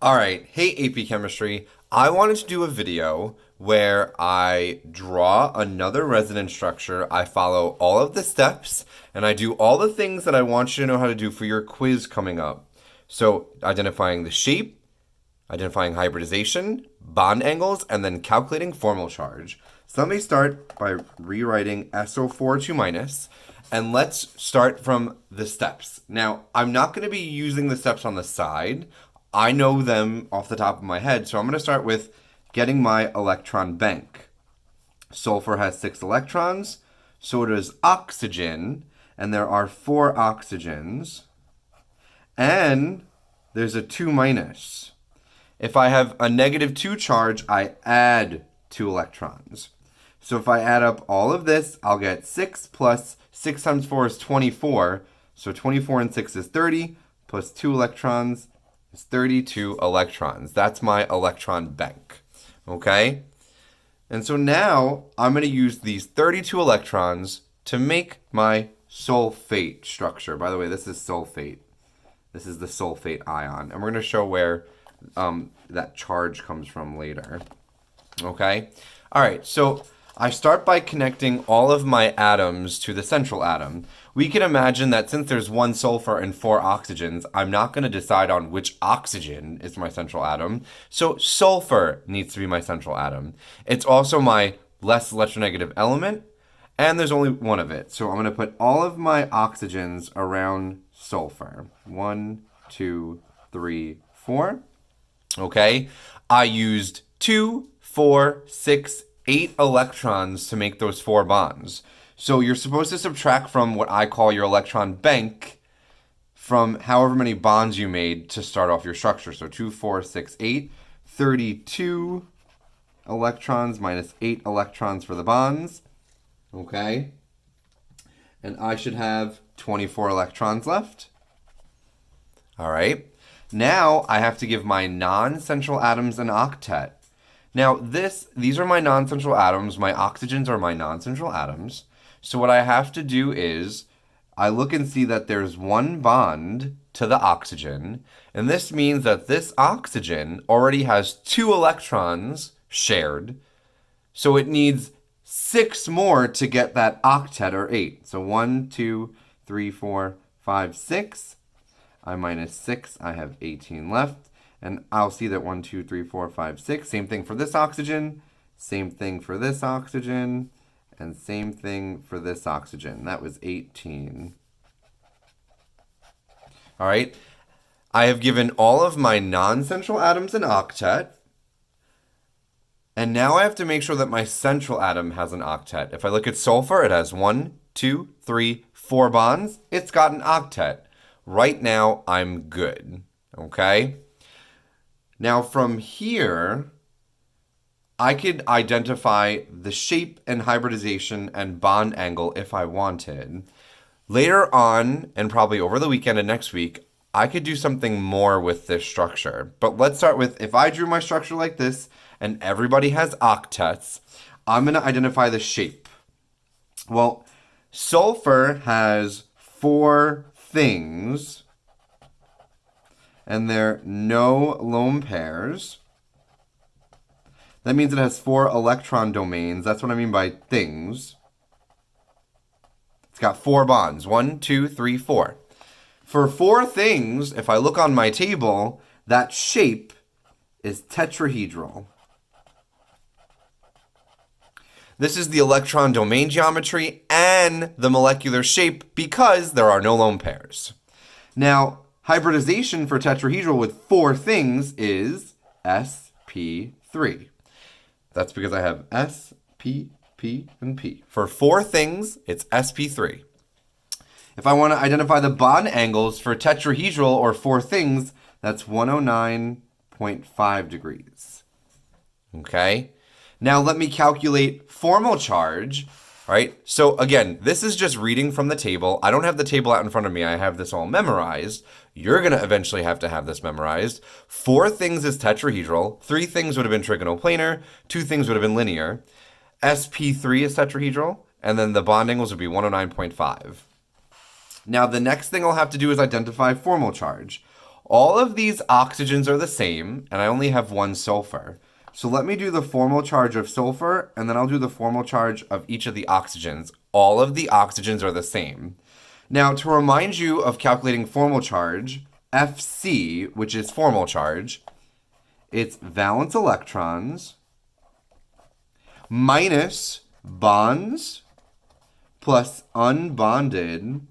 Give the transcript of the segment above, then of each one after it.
All right, hey AP Chemistry. I wanted to do a video where I draw another resonance structure. I follow all of the steps and I do all the things that I want you to know how to do for your quiz coming up. So, identifying the shape, identifying hybridization, bond angles, and then calculating formal charge. So, let me start by rewriting SO4 2 minus. And let's start from the steps. Now, I'm not going to be using the steps on the side. I know them off the top of my head, so I'm going to start with getting my electron bank. Sulfur has 6 electrons, so does oxygen, and there are 4 oxygens, and there's a 2 minus. If I have a -2 charge, I add 2 electrons. So if I add up all of this, I'll get 6 plus 6 times 4 is 24. So 24 and 6 is 30, plus 2 electrons is 32 electrons. That's my electron bank. Okay? And so now I'm going to use these 32 electrons to make my sulfate structure. By the way, this is sulfate. This is the sulfate ion. And we're going to show where that charge comes from later. Okay? All right, so I start by connecting all of my atoms to the central atom. We can imagine that since there's 1 sulfur and 4 oxygens, I'm not going to decide on which oxygen is my central atom. So sulfur needs to be my central atom. It's also my less electronegative element, and there's only one of it. So I'm going to put all of my oxygens around sulfur. 1, 2, 3, 4. Okay, I used 2, 4, 6, 8 electrons to make those 4 bonds. So you're supposed to subtract from what I call your electron bank from however many bonds you made to start off your structure. So 2, 4, 6, 8, 32 electrons minus 8 electrons for the bonds. Okay. And I should have 24 electrons left. All right. Now I have to give my non-central atoms an octet. Now, these are my non-central atoms. My oxygens are my non-central atoms. So what I have to do is I look and see that there's 1 bond to the oxygen. And this means that this oxygen already has 2 electrons shared. So it needs 6 more to get that octet, or 8. So 1, 2, 3, 4, 5, 6. I minus 6. I have 18 left. And I'll see that 1, 2, 3, 4, 5, 6. Same thing for this oxygen. Same thing for this oxygen. And same thing for this oxygen. That was 18. All right. I have given all of my non-central atoms an octet. And now I have to make sure that my central atom has an octet. If I look at sulfur, it has 1, 2, 3, 4 bonds. It's got an octet. Right now, I'm good. Okay? Now from here, I could identify the shape and hybridization and bond angle if I wanted. Later on, and probably over the weekend and next week, I could do something more with this structure. But let's start with, if I drew my structure like this and everybody has octets, I'm going to identify the shape. Well, sulfur has 4 things, and they're no lone pairs. That means it has 4 electron domains. That's what I mean by things. It's got 4 bonds. 1, 2, 3, 4. For 4 things, if I look on my table, that shape is tetrahedral. This is the electron domain geometry and the molecular shape because there are no lone pairs. Now, hybridization for tetrahedral with 4 things is sp3. That's because I have S, P, P, and P. For 4 things, it's sp3. If I want to identify the bond angles for tetrahedral or 4 things, that's 109.5 degrees. Okay? Now let me calculate formal charge. Right? So again, this is just reading from the table. I don't have the table out in front of me. I have this all memorized. You're going to eventually have to have this memorized. 4 things is tetrahedral. 3 things would have been trigonoplanar. 2 things would have been linear. sp3 is tetrahedral. And then the bond angles would be 109.5. Now the next thing I'll have to do is identify formal charge. All of these oxygens are the same, and I only have one sulfur. So let me do the formal charge of sulfur, and then I'll do the formal charge of each of the oxygens. All of the oxygens are the same. Now, to remind you of calculating formal charge, Fc, which is formal charge, it's valence electrons minus bonds plus unbonded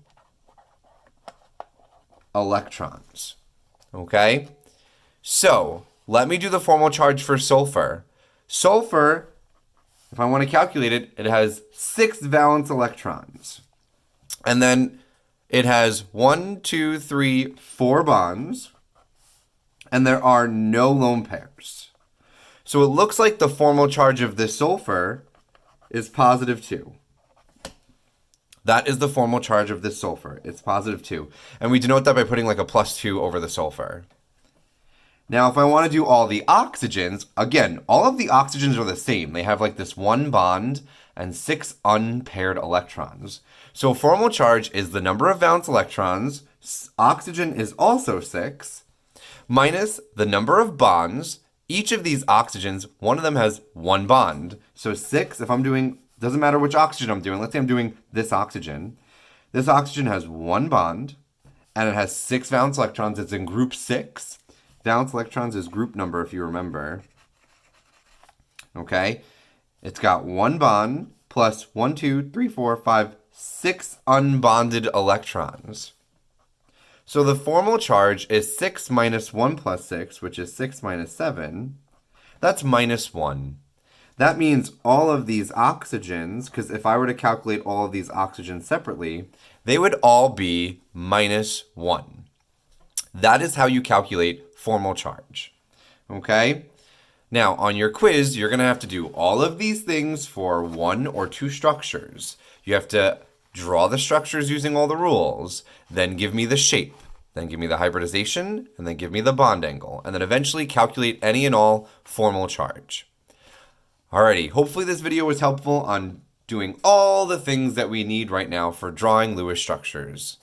electrons. Okay? So, let me do the formal charge for sulfur. Sulfur, if I want to calculate it, it has 6 valence electrons. And then it has 1, 2, 3, 4 bonds. And there are no lone pairs. So it looks like the formal charge of this sulfur is positive 2. That is the formal charge of this sulfur. It's positive 2. And we denote that by putting like a plus 2 over the sulfur. Now, if I want to do all the oxygens, again, all of the oxygens are the same. They have like this one bond and 6 unpaired electrons. So formal charge is the number of valence electrons. Oxygen is also 6. Minus the number of bonds. Each of these oxygens, one of them has one bond. So 6, if I'm doing, doesn't matter which oxygen I'm doing. Let's say I'm doing this oxygen. This oxygen has one bond, and it has 6 valence electrons. It's in group 6. Valence electrons is group number, if you remember. Okay? It's got one bond plus 1, 2, 3, 4, 5, 6 unbonded electrons. So the formal charge is 6 minus 1 plus 6, which is 6 minus 7. That's minus 1. That means all of these oxygens, because if I were to calculate all of these oxygens separately, they would all be minus 1. That is how you calculate formal charge. Okay? Now, on your quiz, you're going to have to do all of these things for 1 or 2 structures. You have to draw the structures using all the rules, then give me the shape, then give me the hybridization, and then give me the bond angle, and then eventually calculate any and all formal charge. Alrighty, hopefully this video was helpful on doing all the things that we need right now for drawing Lewis structures.